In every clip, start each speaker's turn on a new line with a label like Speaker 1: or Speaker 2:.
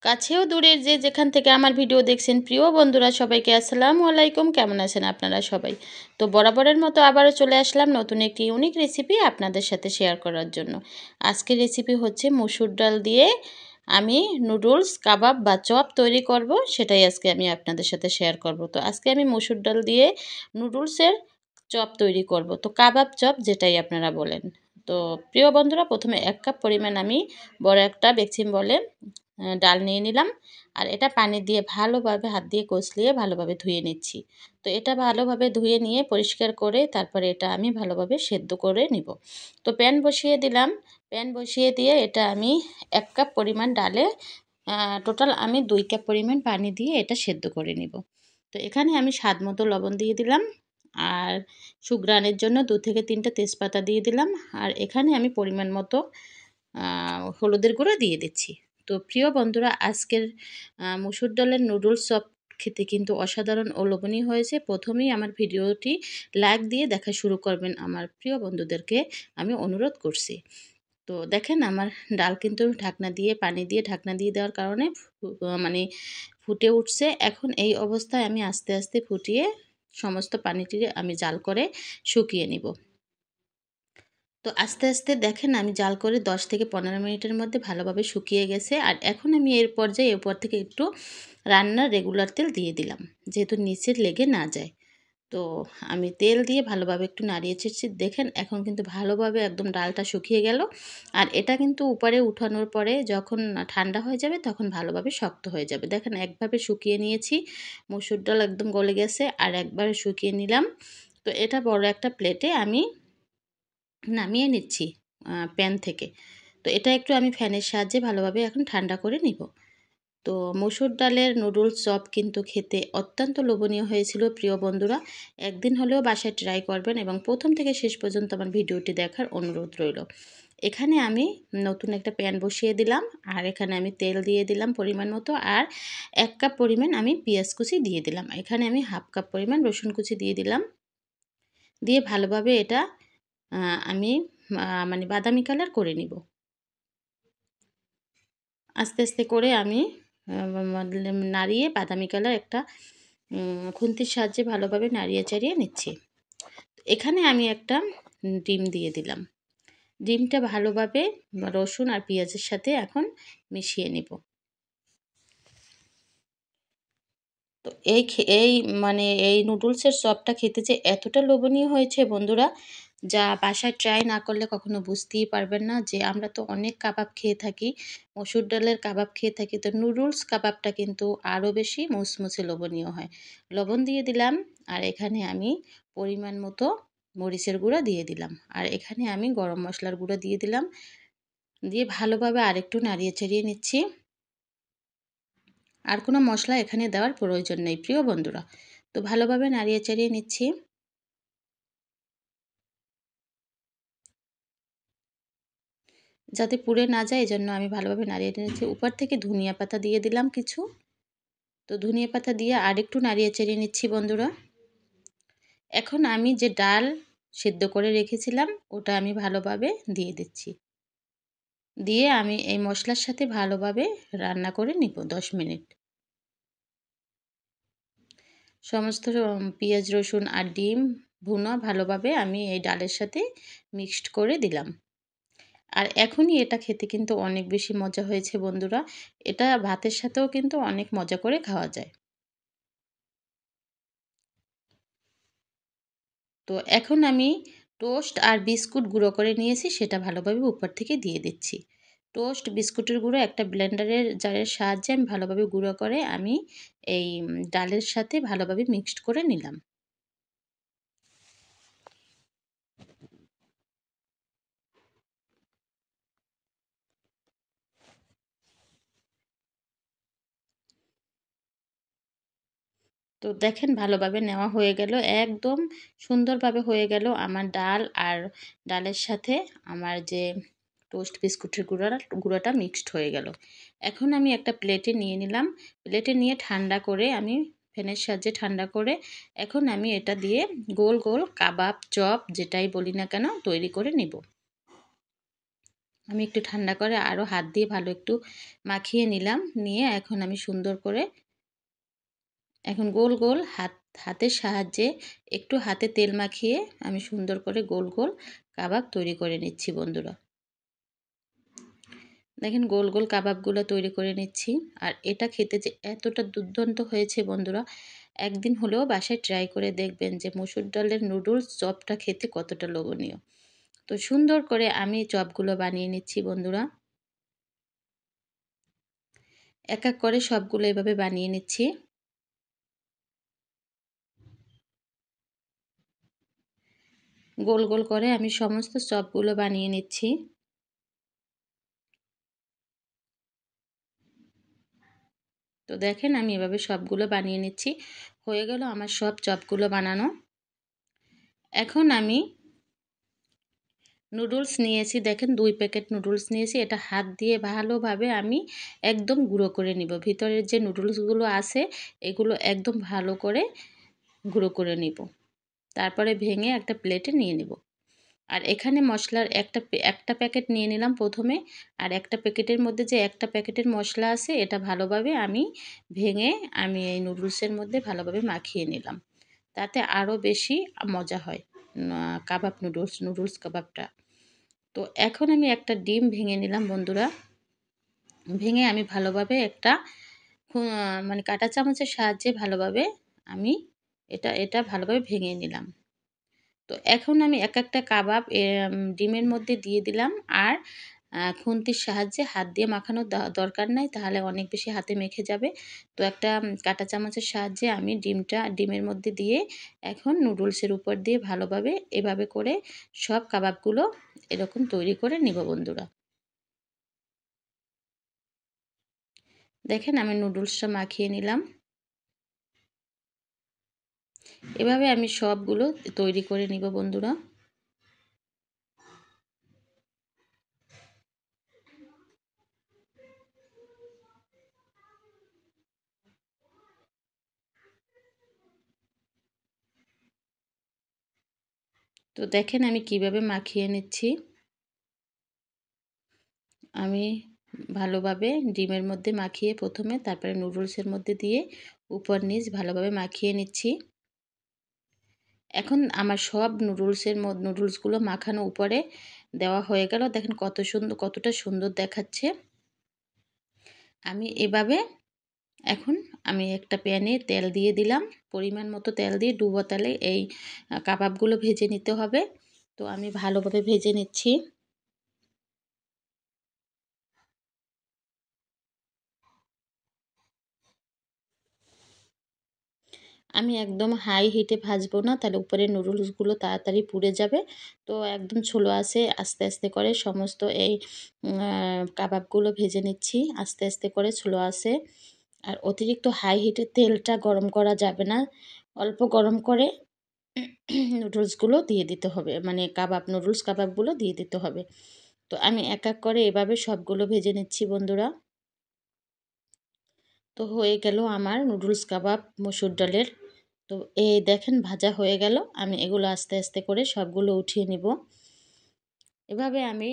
Speaker 1: কাছেও দূরের যে যেখান থেকে আমার ভিডিও দেখছেন প্রিয় বন্ধুরা সবাইকে আসসালামু আলাইকুম। কেমন আছেন আপনারা সবাই? তো বরাবরের মতো আবারও চলে আসলাম নতুন একটি ইউনিক রেসিপি আপনাদের সাথে শেয়ার করার জন্য। আজকের রেসিপি হচ্ছে মসুর ডাল দিয়ে আমি নুডলস কাবাব বা চপ তৈরি করব, সেটাই আজকে আমি আপনাদের সাথে শেয়ার করব। তো আজকে আমি মসুর ডাল দিয়ে নুডলসের চপ তৈরি করব, তো কাবাব চপ যেটাই আপনারা বলেন। তো প্রিয় বন্ধুরা, প্রথমে 1 কাপ পরিমাণ আমি বড় একটা বেকসিম বলে ডাল নিয়ে নিলাম। আর এটা পানি দিয়ে ভালোভাবে হাত দিয়ে কষলিয়ে ভালোভাবে ধুয়ে নিচ্ছি। তো এটা ভালোভাবে ধুয়ে নিয়ে পরিষ্কার করে তারপরে এটা আমি ভালোভাবে সেদ্ধ করে নিব। তো প্যান বসিয়ে দিলাম। প্যান বসিয়ে দিয়ে এটা আমি 1 কাপ পরিমাণ ডালে টোটাল আমি 2 কাপ পরিমাণ পানি দিয়ে এটা সেদ্ধ করে নিব। তো এখানে আমি স্বাদ মতো লবণ দিয়ে দিলাম। আর সুঘ্রাণের জন্য 2 থেকে 3টা তেজপাতা দিয়ে দিলাম। আর এখানে আমি পরিমাণ মতো হলুদের গুঁড়ো দিয়ে দিচ্ছি। তো প্রিয় বন্ধুরা, আজকের মসুর ডালের নুডলস চপ খেতে কিন্তু অসাধারণ ও লোভনীয় হয়েছে। প্রথমেই আমার ভিডিওটি লাইক দিয়ে দেখা শুরু করবেন আমার প্রিয় বন্ধুদেরকে আমি অনুরোধ করছি। তো দেখেন আমার ডাল কিন্তু ঢাকনা দিয়ে পানি দিয়ে ঢাকনা দিয়ে দেওয়ার কারণে মানে ফুটে উঠছে। এখন এই অবস্থায় আমি আস্তে আস্তে ফুটিয়ে সমস্ত পানিটি আমি জাল করে শুকিয়ে নিব। তো আস্তে আস্তে দেখেন আমি জাল করে 10 থেকে 15 মিনিটের মধ্যে ভালোভাবে শুকিয়ে গেছে। আর এখন আমি এর পর্যায়ে এরপর থেকে একটু রান্নার রেগুলার তেল দিয়ে দিলাম, যেহেতু নিচে লেগে না যায়। তো আমি তেল দিয়ে ভালোভাবে একটু নাড়িয়ে চেড়েছি। দেখেন এখন কিন্তু ভালোভাবে একদম ডালটা শুকিয়ে গেল। আর এটা কিন্তু উপরে উঠানোর পরে যখন ঠান্ডা হয়ে যাবে তখন ভালোভাবে শক্ত হয়ে যাবে। দেখেন একভাবে শুকিয়ে নিয়েছি, মসুর ডাল একদম গলে গেছে। আর একবার শুকিয়ে নিলাম। তো এটা বড় একটা প্লেটে আমি নামিয়ে নিচ্ছি প্যান থেকে। তো এটা একটু আমি ফ্যানের সাহায্যে ভালোভাবে এখন ঠান্ডা করে নিব। তো মসুর ডালের নুডলস চপ কিন্তু খেতে অত্যন্ত লোভনীয় হয়েছিল প্রিয় বন্ধুরা। একদিন হলেও বাসায় ট্রাই করবেন এবং প্রথম থেকে শেষ পর্যন্ত আমার ভিডিওটি দেখার অনুরোধ রইল। এখানে আমি নতুন একটা প্যান বসিয়ে দিলাম। আর এখানে আমি তেল দিয়ে দিলাম পরিমাণ মতো। আর 1 কাপ পরিমাণ আমি পেঁয়াজ কুচি দিয়ে দিলাম। এখানে আমি হাফ কাপ পরিমাণ রসুন কুচি দিয়ে দিলাম। দিয়ে ভালোভাবে এটা আমি মানে বাদামি কালার করে নিব। আস্তে আস্তে করে আমি নাড়িয়ে বাদামি কালার একটা খুন্তির সাহায্যে ভালোভাবে নাড়িয়ে চাড়িয়ে নিচ্ছি। এখানে আমি একটা ডিম দিয়ে দিলাম। ডিমটা ভালোভাবে রসুন আর পেঁয়াজের সাথে এখন মিশিয়ে নিব। তো এই এই নুডলসের চপটা খেতে যে এতটা লোভনীয় হয়েছে বন্ধুরা, যা বাসায় ট্রাই না করলে কখনো বুঝতেই পারবেন না। যে আমরা তো অনেক কাবাব খেয়ে থাকি, মসুর ডালের কাবাব খেয়ে থাকি, তো নুডলস কাবাবটা কিন্তু আরও বেশি মুচমুচে লোভনীয় হয়। লবণ দিয়ে দিলাম। আর এখানে আমি পরিমাণ মতো মরিচের গুঁড়া দিয়ে দিলাম। আর এখানে আমি গরম মশলার গুঁড়া দিয়ে দিলাম। দিয়ে ভালোভাবে আরেকটু নাড়িয়ে চাড়িয়ে নিচ্ছি। আর কোনো মশলা এখানে দেওয়ার প্রয়োজন নেই প্রিয় বন্ধুরা। তো ভালোভাবে নাড়িয়ে চাড়িয়ে নিচ্ছি। যাতে পুড়ে না যায় এজন্য আমি ভালোভাবে নাড়িয়ে নিচ্ছি। উপর থেকে ধনিয়া পাতা দিয়ে দিলাম কিছু। তো ধনিয়া পাতা দিয়ে আরেকটু নাড়িয়ে চাড়িয়ে নিচ্ছি বন্ধুরা। এখন আমি যে ডাল সেদ্ধ করে রেখেছিলাম ওটা আমি ভালোভাবে দিয়ে দিচ্ছি। দিয়ে আমি এই মশলার সাথে ভালোভাবে রান্না করে নিব 10 মিনিট। সমস্ত পেঁয়াজ রসুন আর ডিম ভুনা ভালোভাবে আমি এই ডালের সাথে মিক্সড করে দিলাম। আর এখনই এটা খেতে কিন্তু অনেক বেশি মজা হয়েছে বন্ধুরা। এটা ভাতের সাথেও কিন্তু অনেক মজা করে খাওয়া যায়। তো এখন আমি টোস্ট আর বিস্কুট গুঁড়ো করে নিয়েছি, সেটা ভালোভাবে উপর থেকে দিয়ে দিচ্ছি। টোস্ট বিস্কুটের গুঁড়ো একটা ব্লেন্ডারের জারের সাহায্যে আমি ভালোভাবে গুঁড়ো করে আমি এই ডালের সাথে ভালোভাবে মিক্সড করে নিলাম। তো দেখেন ভালোভাবে নেওয়া হয়ে গেল, একদম সুন্দরভাবে হয়ে গেল আমার ডাল। আর ডালের সাথে আমার যে টোস্ট বিস্কুটের গুঁড়োটা মিক্সড হয়ে গেল। এখন আমি একটা প্লেটে নিয়ে নিলাম। প্লেটে নিয়ে ঠান্ডা করে আমি ফ্যানের সাহায্যে ঠান্ডা করে এখন আমি এটা দিয়ে গোল গোল কাবাব চপ যেটাই বলি না কেন তৈরি করে নিব। আমি একটু ঠান্ডা করে আরও হাত দিয়ে ভালো একটু মাখিয়ে নিলাম। নিয়ে এখন আমি সুন্দর করে এখন গোল গোল হাতের সাহায্যে একটু হাতে তেল মাখিয়ে আমি সুন্দর করে গোল গোল কাবাব তৈরি করে নিচ্ছি বন্ধুরা। দেখেন গোল গোল কাবাবগুলো তৈরি করে নিচ্ছি। আর এটা খেতে যে এতটা দুর্দান্ত হয়েছে বন্ধুরা, একদিন হলেও বাসায় ট্রাই করে দেখবেন যে মসুর ডালের নুডলস চপটা খেতে কতটা লোভনীয়। তো সুন্দর করে আমি চপগুলো বানিয়ে নিচ্ছি বন্ধুরা। এক এক করে সবগুলো এভাবে বানিয়ে নিচ্ছি। গোল গোল করে আমি সমস্ত চপগুলো বানিয়ে নিচ্ছি। তো দেখেন আমি এভাবে সবগুলো বানিয়ে নিচ্ছি। হয়ে গেল আমার সব চপগুলো বানানো। এখন আমি নুডলস নিয়েছি, দেখেন 2 প্যাকেট নুডলস নিয়েছি। এটা হাত দিয়ে ভালোভাবে আমি একদম গুঁড়ো করে নিব। ভিতরের যে নুডলসগুলো আছে এগুলো একদম ভালো করে গুঁড়ো করে নিব। তারপরে ভেঙে একটা প্লেটে নিয়ে নিব। আর এখানে মশলার একটা প্যাকেট নিয়ে নিলাম প্রথমে। আর একটা প্যাকেটের মধ্যে যে একটা প্যাকেটের মশলা আছে এটা ভালোভাবে আমি ভেঙে আমি এই নুডলসের মধ্যে ভালোভাবে মাখিয়ে নিলাম। তাতে আরও বেশি মজা হয় কাবাব নুডলস কাবাবটা। তো এখন আমি একটা ডিম ভেঙে নিলাম বন্ধুরা। ভেঙে আমি ভালোভাবে একটা মানে কাঁটা চামচের সাহায্যে ভালোভাবে আমি এটা ভালোভাবে ভেঙে নিলাম। তো এখন আমি এক একটা কাবাব ডিমের মধ্যে দিয়ে দিলাম। আর খুন্তির সাহায্যে হাত দিয়ে মাখানোর দরকার নাই, তাহলে অনেক বেশি হাতে মেখে যাবে। তো একটা কাঁটা চামচের সাহায্যে আমি ডিমের মধ্যে দিয়ে এখন নুডলসের উপর দিয়ে ভালোভাবে এভাবে করে সব কাবাবগুলো এরকম তৈরি করে নিব বন্ধুরা। দেখেন আমি নুডলসটা মাখিয়ে নিলাম। এভাবে আমি সবগুলো তৈরি করে নিব বন্ধুরা। তো দেখেন আমি কিভাবে মাখিয়ে নিচ্ছি। আমি ভালোভাবে ডিমের মধ্যে মাখিয়ে প্রথমে, তারপরে নুডলসের মধ্যে দিয়ে উপর নিচ ভালোভাবে মাখিয়ে নিচ্ছি। এখন আমার সব নুডলসগুলো মাখানো উপরে দেওয়া হয়ে গেল। দেখেন কতটা সুন্দর দেখাচ্ছে। আমি এভাবে এখন আমি একটা প্যানে তেল দিয়ে দিলাম। পরিমাণ মতো তেল দিয়ে ডুবো তেলে এই কাবাবগুলো ভেজে নিতে হবে। তো আমি ভালোভাবে ভেজে নিচ্ছি। আমি একদম হাই হিটে ভাজবো না, তাহলে উপরের নুডলসগুলো তাড়াতাড়ি পুড়ে যাবে। তো একদম স্লো আছে আস্তে আস্তে করে সমস্ত এই কাবাবগুলো ভেজে নিচ্ছি আস্তে আস্তে করে স্লো আছে। আর অতিরিক্ত হাই হিটে তেলটা গরম করা যাবে না, অল্প গরম করে নুডলসগুলো দিয়ে দিতে হবে, মানে নুডলস কাবাবগুলো দিয়ে দিতে হবে। তো আমি এক এক করে এভাবে সবগুলো ভেজে নিচ্ছি বন্ধুরা। তো হয়ে গেল আমার নুডলস কাবাব মসুর ডালের। তো এই দেখেন ভাজা হয়ে গেল। আমি এগুলো আস্তে আস্তে করে সবগুলো উঠিয়ে নিব। এভাবে আমি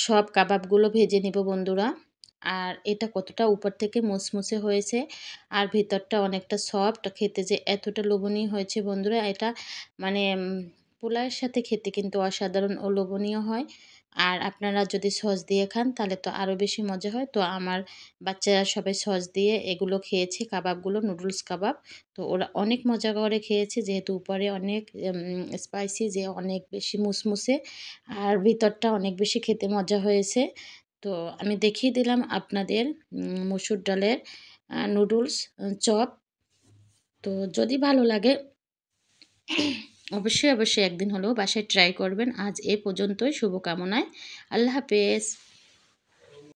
Speaker 1: সব কাবাবগুলো ভেজে নিব বন্ধুরা। আর এটা কতটা উপর থেকে মুসমুসে হয়েছে আর ভিতরটা অনেকটা সফট, খেতে যে এতটা লোভনীয় হয়েছে বন্ধুরা, এটা মানে পোলাওয়ের সাথে খেতে কিন্তু অসাধারণ ও লোভনীয় হয়। আর আপনারা যদি সস দিয়ে খান তাহলে তো আরও বেশি মজা হয়। তো আমার বাচ্চারা সবাই সস দিয়ে এগুলো খেয়েছে কাবাবগুলো, নুডলস কাবাব। তো ওরা অনেক মজা করে খেয়েছে, যেহেতু উপরে অনেক স্পাইসি, যে অনেক বেশি মুসমুসে আর ভিতরটা অনেক বেশি খেতে মজা হয়েছে। তো আমি দেখিয়ে দিলাম আপনাদের মসুর ডালের নুডলস চপ। তো যদি ভালো লাগে অবশ্যই একদিন হলেও বাসায় ট্রাই করবেন। আজ এ পর্যন্তই, শুভকামনায়। আল্লাহ হাফেজ।